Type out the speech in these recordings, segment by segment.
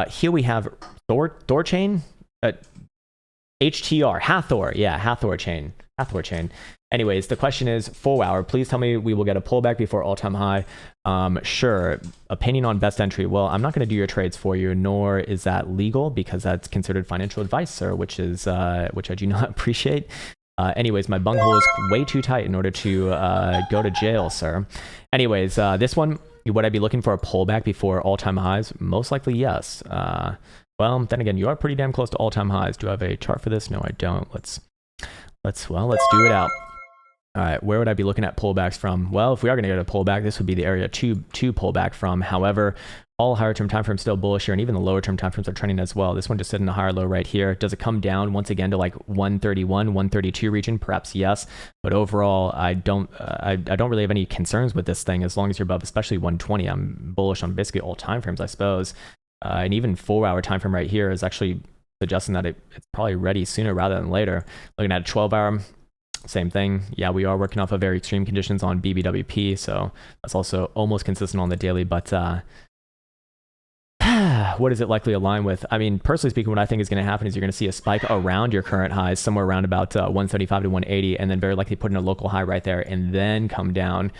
Here we have Thor chain, HTR, Hathor. Yeah, Hathor chain. Anyways, the question is 4 hour. Please tell me we will get a pullback before all-time high. Sure. Opinion on best entry. Well, I'm not going to do your trades for you, nor is that legal because that's considered financial advice, sir, which I do not appreciate. Anyways, my bunghole is way too tight in order to go to jail, sir. Anyways, this one, would I be looking for a pullback before all-time highs? Most likely, yes. Well, then again, you are pretty damn close to all-time highs. Do I have a chart for this? No, I don't. Let's do it out. All right, where would I be looking at pullbacks from? Well, if we are going to get a pullback, this would be the area to pullback from. However, all higher term time frames still bullish here, and even the lower term time frames are trending as well. This one just sitting in a higher low right here. Does it come down once again to like 131, 132 region? Perhaps yes, but overall, I don't really have any concerns with this thing as long as you're above, especially 120. I'm bullish on basically all time frames, I suppose, and even 4 hour time frame right here is actually suggesting that it's probably ready sooner rather than later. Looking at a 12 hour. Same thing. Yeah, we are working off of very extreme conditions on BBWP, so that's also almost consistent on the daily, but what does it likely align with? I mean, personally speaking, what I think is going to happen is you're going to see a spike around your current highs, somewhere around about 175 to 180, and then very likely put in a local high right there, and then come down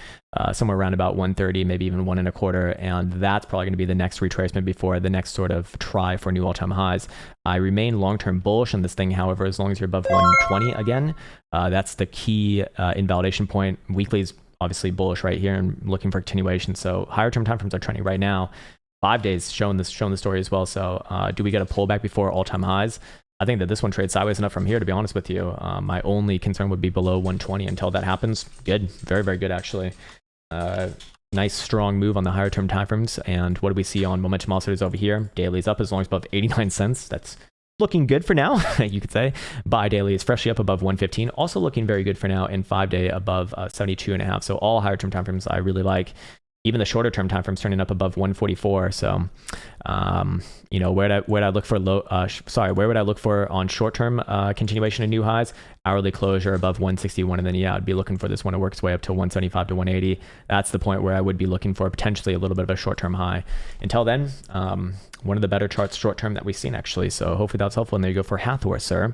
somewhere around about 130, maybe even 1.25, and that's probably going to be the next retracement before the next sort of try for new all-time highs. I remain long-term bullish on this thing, however, as long as you're above 120 again. That's the key invalidation point. Weekly is obviously bullish right here and looking for continuation, so higher term time frames are trending right now. 5 days showing the story as well. So do we get a pullback before all-time highs? I think that this one trades sideways enough from here, to be honest with you. My only concern would be below 120 until that happens. Good. Very, very good, actually. Nice, strong move on the higher term timeframes. And what do we see on momentum oscillators over here? Daily's up as long as above 89 cents. That's looking good for now, you could say. Buy daily is freshly up above 115. Also looking very good for now. And 5 day above 72.5. So all higher term timeframes I really like. Even the shorter term time frames turning up above 144. So, you know, where would I look for where would I look for on short term continuation of new highs? Hourly closure above 161, and then yeah, I'd be looking for this one to work its way up to 175 to 180. That's the point where I would be looking for potentially a little bit of a short term high. Until then, one of the better charts short term that we've seen actually. So hopefully that's helpful. And there you go for Hathor, sir.